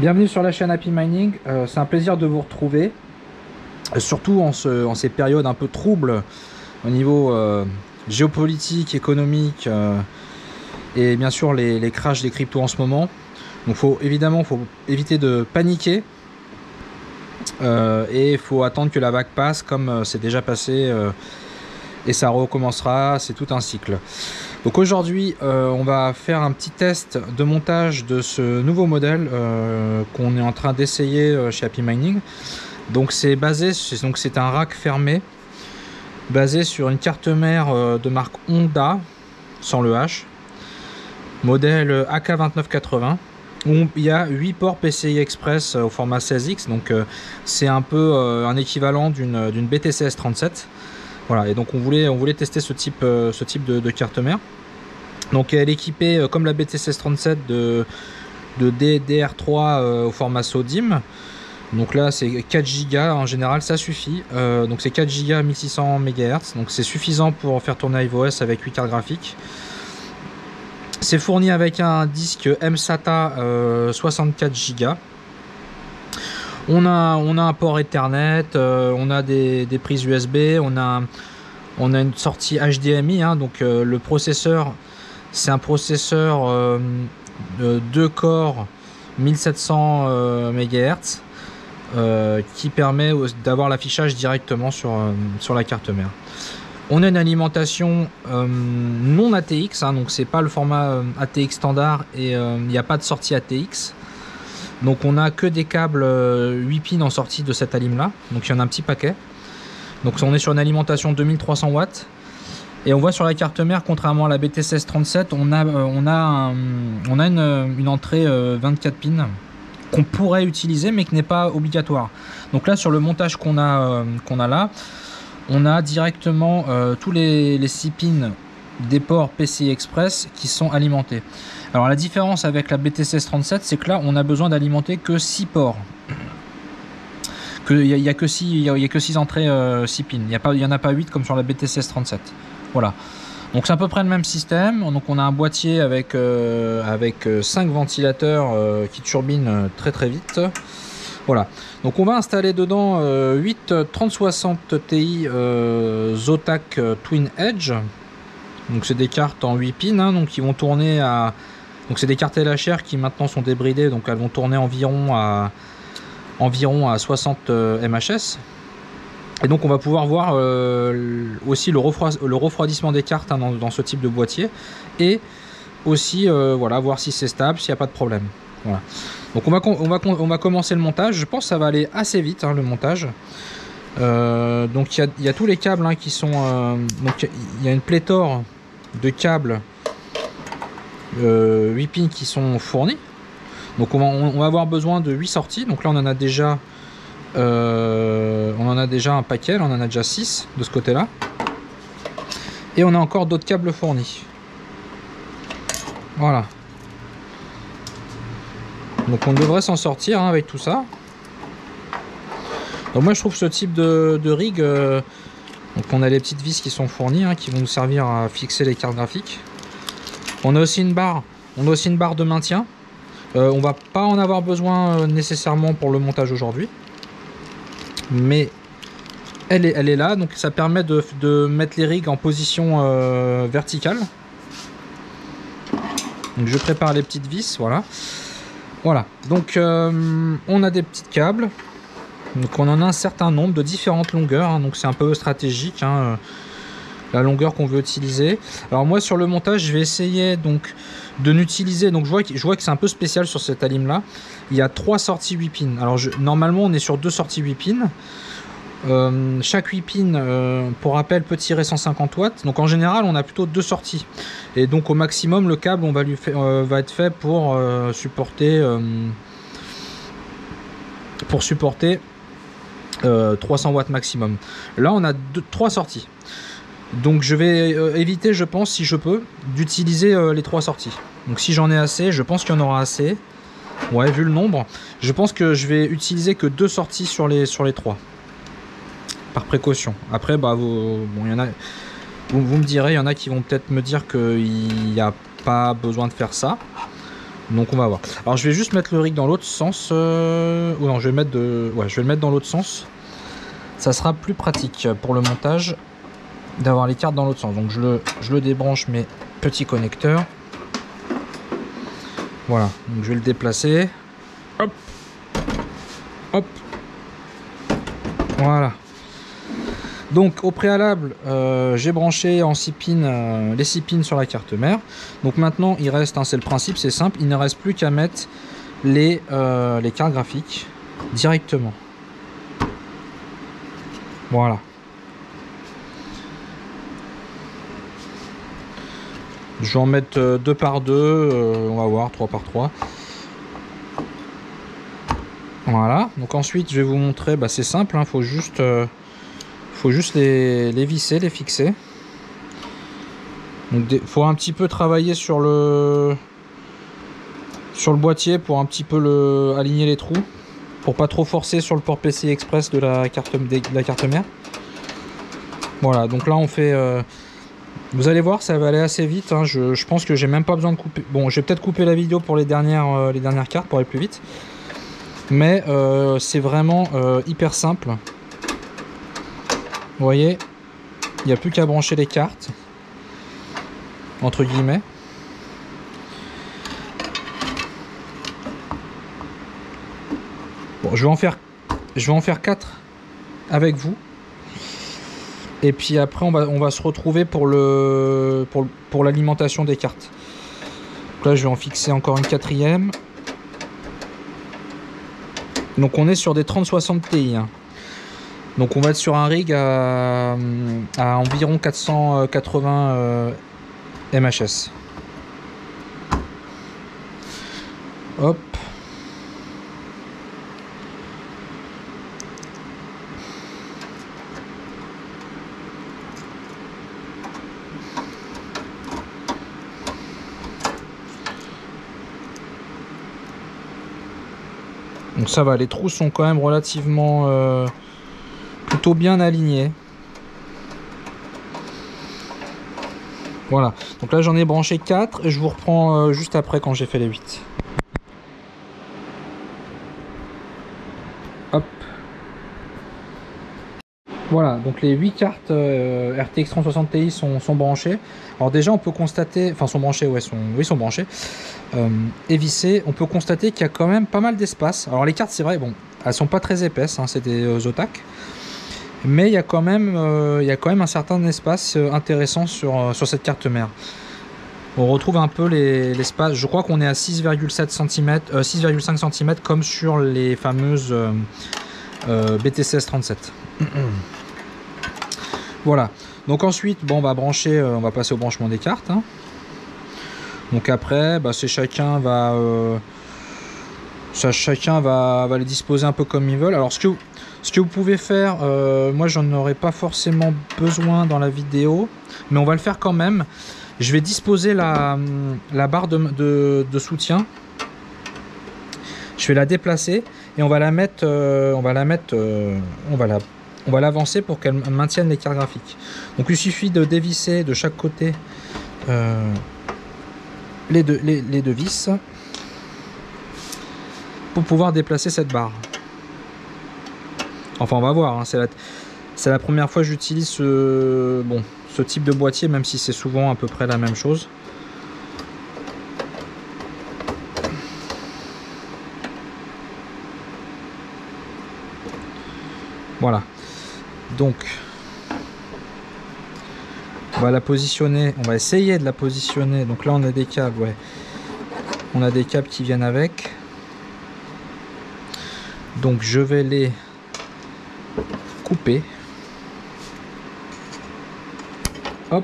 Bienvenue sur la chaîne Happy Mining, c'est un plaisir de vous retrouver, surtout en ces périodes un peu troubles au niveau géopolitique, économique et bien sûr les crashs des cryptos en ce moment. Donc faut éviter de paniquer et il faut attendre que la vague passe comme c'est déjà passé et ça recommencera, c'est tout un cycle. Donc aujourd'hui on va faire un petit test de montage de ce nouveau modèle qu'on est en train d'essayer chez Happy Mining. Donc c'est un rack fermé basé sur une carte mère de marque Honda sans le H, modèle AK2980, où il y a 8 ports PCI Express au format 16X, donc c'est un peu un équivalent d'une BTC S37. Voilà, et donc on voulait tester ce type de carte mère. Donc elle est équipée comme la BTC S37 de DDR3 au format SODIMM. Donc là c'est 4 Go en général, ça suffit. Donc c'est 4 Go à 1600 MHz, donc c'est suffisant pour faire tourner iOS avec 8 cartes graphiques. C'est fourni avec un disque mSATA 64 Go. On a un port Ethernet, on a des prises USB, on a une sortie HDMI, hein, donc le processeur, c'est un processeur 2 corps 1700 MHz qui permet d'avoir l'affichage directement sur la carte mère. On a une alimentation non ATX, hein, donc c'est pas le format ATX standard et il n'y a pas de sortie ATX. Donc on a que des câbles 8 pins en sortie de cette alim là, donc il y en a un petit paquet. Donc on est sur une alimentation 2300 watts. Et on voit sur la carte mère, contrairement à la BTC S37, on a une entrée 24 pins qu'on pourrait utiliser mais qui n'est pas obligatoire. Donc là sur le montage qu'on a là, on a directement tous les 6 pins des ports PCI Express qui sont alimentés. Alors la différence avec la BTC S37, c'est que là on a besoin d'alimenter que 6 ports. Il n'y a que 6 entrées 6 pins, il n'y en a pas 8 comme sur la BTC S37. Voilà. Donc c'est à peu près le même système. Donc on a un boîtier avec 5 ventilateurs qui turbinent très vite. Voilà. Donc on va installer dedans 8 3060 Ti Zotac Twin Edge. Donc c'est des cartes en 8 pins, hein, donc qui vont tourner à... Donc c'est des cartes LHR qui maintenant sont débridées, donc elles vont tourner environ à 60 MHz. Et donc on va pouvoir voir aussi le refroidissement des cartes, hein, dans ce type de boîtier. Et aussi voilà, voir si c'est stable, s'il n'y a pas de problème. Voilà. Donc on va commencer le montage. Je pense que ça va aller assez vite, hein, le montage. Donc il y a tous les câbles, hein, qui sont... donc il y a une pléthore de câbles 8 pins qui sont fournis. Donc on va avoir besoin de 8 sorties. Donc là on en a déjà un paquet, là, on en a déjà 6 de ce côté là. Et on a encore d'autres câbles fournis. Voilà. Donc on devrait s'en sortir, hein, avec tout ça. Donc moi je trouve ce type de rig, donc on a les petites vis qui sont fournies, hein, qui vont nous servir à fixer les cartes graphiques. On a aussi une barre de maintien. On va pas en avoir besoin nécessairement pour le montage aujourd'hui, mais elle est là, donc ça permet de mettre les rigs en position verticale. Donc je prépare les petites vis, voilà. Donc on a des petits câbles. Donc on en a un certain nombre de différentes longueurs, hein, donc c'est un peu stratégique, hein, la longueur qu'on veut utiliser. Alors moi sur le montage je vais essayer donc de n'utiliser, donc je vois que c'est un peu spécial sur cette alim là. Il y a 3 sorties 8 pins. Alors normalement on est sur 2 sorties 8 pins. Chaque 8 pins, pour rappel, peut tirer 150 watts. Donc en général on a plutôt 2 sorties. Et donc au maximum le câble va être fait pour supporter 300 watts maximum. Là on a 3 sorties. Donc je vais éviter, je pense, si je peux, d'utiliser les 3 sorties. Donc si j'en ai assez, je pense qu'il y en aura assez. Ouais, vu le nombre, je pense que je vais utiliser que 2 sorties sur les 3. Par précaution. Après, bah, vous me direz, il y en a qui vont peut-être me dire qu'il n'y a pas besoin de faire ça. Donc on va voir. Alors je vais juste mettre le rig dans l'autre sens. Ou non, je vais mettre ouais, je vais le mettre dans l'autre sens. Ça sera plus pratique pour le montage d'avoir les cartes dans l'autre sens. Donc je le débranche mes petits connecteurs. Voilà, donc je vais le déplacer. Hop, hop. Voilà. Donc au préalable, j'ai branché en 6 pins les 6 pins sur la carte mère. Donc maintenant il reste, hein, c'est le principe, c'est simple, il ne reste plus qu'à mettre les cartes graphiques directement. Voilà. Je vais en mettre 2 par 2, on va voir, 3 par 3. Voilà, donc ensuite je vais vous montrer, bah, c'est simple, hein, faut juste les visser, les fixer. Donc faut un petit peu travailler sur le boîtier pour un petit peu aligner les trous, pour pas trop forcer sur le port PCI Express de la carte mère. Voilà, donc là on fait... vous allez voir, ça va aller assez vite, hein. Je pense que j'ai même pas besoin de couper. Bon, je vais peut-être couper la vidéo pour les dernières cartes pour aller plus vite. Mais c'est vraiment hyper simple. Vous voyez, il n'y a plus qu'à brancher les cartes, entre guillemets. Bon, je vais en faire 4 avec vous. Et puis après, on va se retrouver pour l'alimentation des cartes. Donc là, je vais en fixer encore une 4e. Donc on est sur des 3060 Ti. Hein. Donc on va être sur un rig à environ 480 MHz. Hop. Donc ça va, les trous sont quand même relativement plutôt bien alignés. Voilà, donc là j'en ai branché 4 et je vous reprends juste après quand j'ai fait les 8. Hop. Voilà, donc les 8 cartes RTX 3060 Ti sont branchées. Alors déjà on peut constater, enfin sont branchées, ouais, sont branchées. Et vissées, on peut constater qu'il y a quand même pas mal d'espace. Alors les cartes, c'est vrai, bon, elles sont pas très épaisses, hein, c'est des Zotac. Mais il y a quand même un certain espace intéressant sur cette carte mère. On retrouve un peu l'espace, je crois qu'on est à 6,7 cm, 6,5 cm comme sur les fameuses BTC 37. Voilà, donc ensuite, bon, on va passer au branchement des cartes. Hein. Donc après, bah, chacun va les disposer un peu comme ils veulent. Alors ce que vous pouvez faire, moi j'en aurais pas forcément besoin dans la vidéo, mais on va le faire quand même. Je vais disposer la barre de soutien. Je vais la déplacer et on va l'avancer pour qu'elle maintienne les cartes graphiques. Donc il suffit de dévisser de chaque côté les deux vis pour pouvoir déplacer cette barre. Enfin on va voir, hein, c'est la première fois que j'utilise ce type de boîtier, même si c'est souvent à peu près la même chose. Voilà, donc on va la positionner, on va essayer de la positionner. Donc là on a des câbles, ouais, on a des câbles qui viennent avec. Donc je vais les couper. Hop.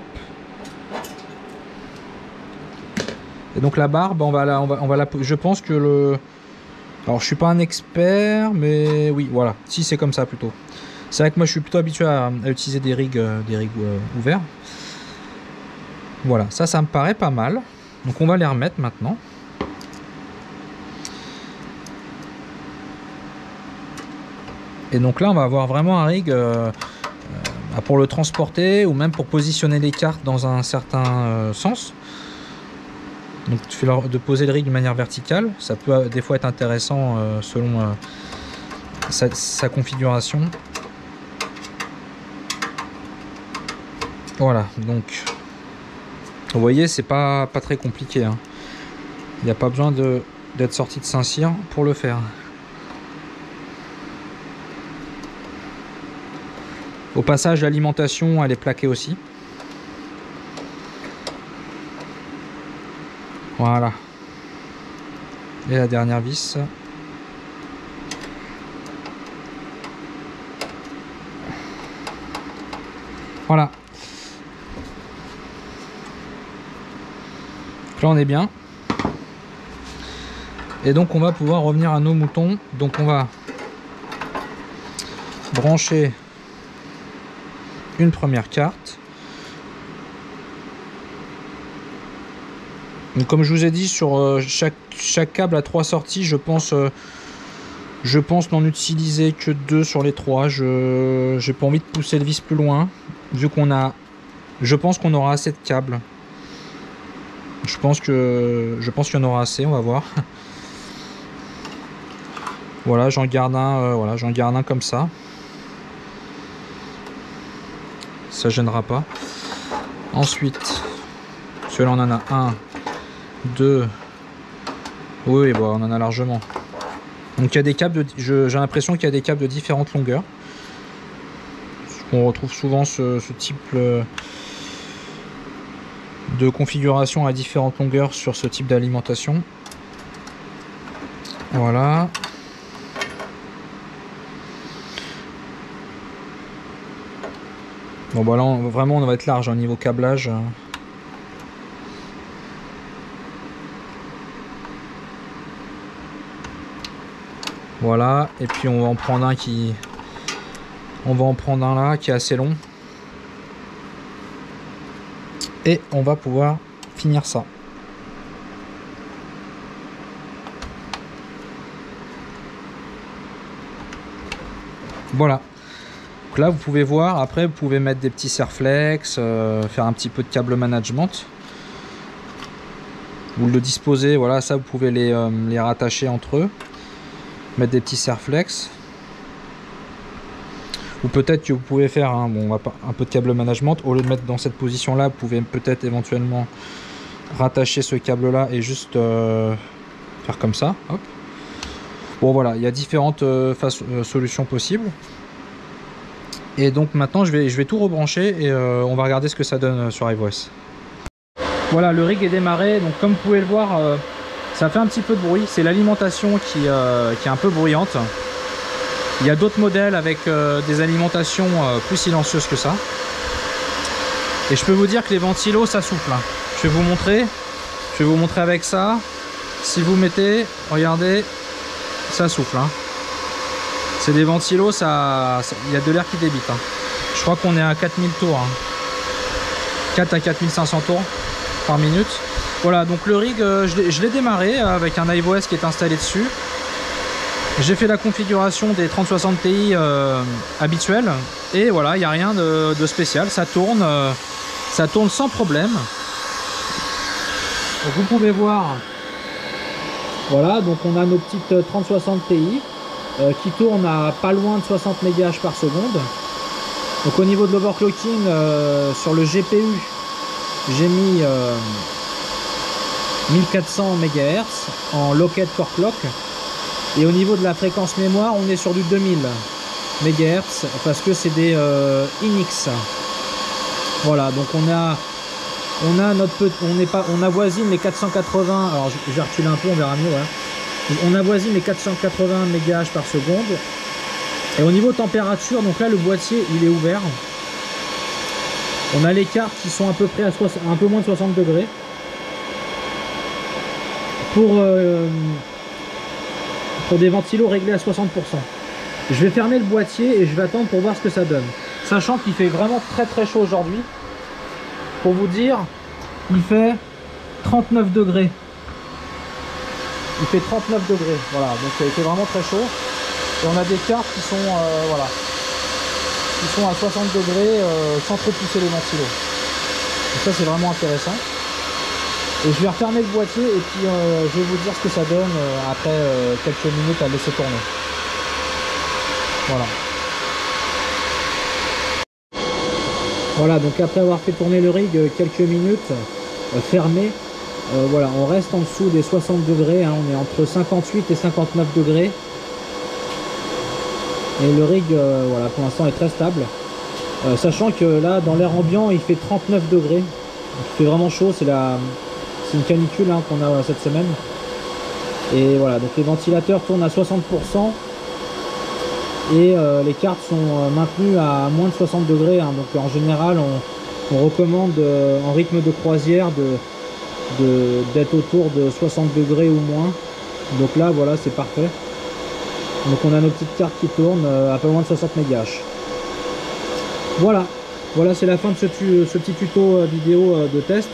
Et donc la barre, on va la, je pense que alors je suis pas un expert, mais oui, voilà, si c'est comme ça plutôt. C'est vrai que moi je suis plutôt habitué à utiliser des rigs ouverts. Voilà, ça me paraît pas mal. Donc on va les remettre maintenant. Et donc là on va avoir vraiment un rig pour le transporter ou même pour positionner les cartes dans un certain sens. Donc de poser le rig de manière verticale, ça peut des fois être intéressant selon sa configuration. Voilà, donc vous voyez, c'est pas très compliqué, hein. Il n'y a pas besoin d'être sorti de Saint-Cyr pour le faire. Au passage, l'alimentation, elle est plaquée aussi. Voilà. Et la dernière vis. Voilà. Donc là, on est bien. Et donc, on va pouvoir revenir à nos moutons. Donc, on va brancher une première carte. Donc, comme je vous ai dit, sur chaque câble à 3 sorties, je pense n'en utiliser que 2 sur les 3. Je n'ai pas envie de pousser le vis plus loin, vu qu'on a, je pense qu'on aura assez de câbles. Je pense qu'il y en aura assez, on va voir. Voilà, j'en garde un comme ça. Ça gênera pas. Ensuite, celui-là on en a un, 2. Oui, bon, on en a largement. Donc il y a des câbles, j'ai l'impression qu'il y a des câbles de différentes longueurs. On retrouve souvent ce type de configuration à différentes longueurs sur ce type d'alimentation. Voilà. Bon bah là vraiment on va être large au niveau câblage. Voilà, et puis on va en prendre un là qui est assez long. Et on va pouvoir finir ça. Voilà. Donc là vous pouvez voir, après vous pouvez mettre des petits serflex, faire un petit peu de câble management. Vous le disposez, voilà, ça vous pouvez les rattacher entre eux. Mettre des petits serflex. Ou peut-être que vous pouvez faire un peu de câble management. Au lieu de mettre dans cette position là, vous pouvez peut-être éventuellement rattacher ce câble là et juste faire comme ça. Hop. Bon voilà, il y a différentes solutions possibles. Et donc maintenant je vais tout rebrancher et on va regarder ce que ça donne sur iVoS. Voilà, le rig est démarré. Donc comme vous pouvez le voir, ça fait un petit peu de bruit. C'est l'alimentation qui est un peu bruyante. Il y a d'autres modèles avec des alimentations plus silencieuses que ça. Et je peux vous dire que les ventilos, ça souffle. Je vais vous montrer. Je vais vous montrer avec ça. Si vous mettez, regardez, ça souffle. C'est des ventilos, il y a de l'air qui débite. Je crois qu'on est à 4000 tours. 4 à 4500 tours par minute. Voilà, donc le rig, je l'ai démarré avec un iVoS qui est installé dessus. J'ai fait la configuration des 3060 Ti habituelle. Et voilà, il n'y a rien de spécial. Ça tourne sans problème. Donc vous pouvez voir. Voilà, donc on a nos petites 3060 Ti qui tournent à pas loin de 60 MHz par seconde. Donc au niveau de l'overclocking, sur le GPU, j'ai mis 1400 MHz en locket core clock. Et au niveau de la fréquence mémoire, on est sur du 2000 MHz parce que c'est des Inix. Voilà, donc on avoisine les 480. Alors je vais reculer un peu, on verra mieux. Ouais. On avoisine les 480 MHz par seconde. Et au niveau température, donc là le boîtier il est ouvert. On a les cartes qui sont à peu près à un peu moins de 60 degrés. Pour des ventilos réglés à 60%. Je vais fermer le boîtier et je vais attendre pour voir ce que ça donne. Sachant qu'il fait vraiment très chaud aujourd'hui. Pour vous dire, il fait 39 degrés. Il fait 39 degrés. Voilà, donc il fait vraiment très chaud. Et on a des cartes qui sont voilà, qui sont à 60 degrés sans trop pousser les ventilos. Donc ça c'est vraiment intéressant. Et je vais refermer le boîtier et puis je vais vous dire ce que ça donne après quelques minutes à laisser tourner. Voilà. Voilà, donc après avoir fait tourner le rig quelques minutes, fermé, voilà, on reste en dessous des 60 degrés, hein, on est entre 58 et 59 degrés. Et le rig, voilà, pour l'instant est très stable. Sachant que là, dans l'air ambiant, il fait 39 degrés. Donc, il fait vraiment chaud, c'est une canicule hein, qu'on a cette semaine. Et voilà, donc les ventilateurs tournent à 60%. Et les cartes sont maintenues à moins de 60 degrés. Hein, donc en général, on recommande en rythme de croisière d'être autour de 60 degrés ou moins. Donc là, voilà, c'est parfait. Donc on a nos petites cartes qui tournent à pas moins de 60 MHz. Voilà, voilà, c'est la fin de ce petit tuto vidéo de test.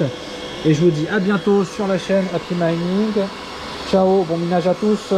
Et je vous dis à bientôt sur la chaîne Happy Mining. Ciao, bon minage à tous.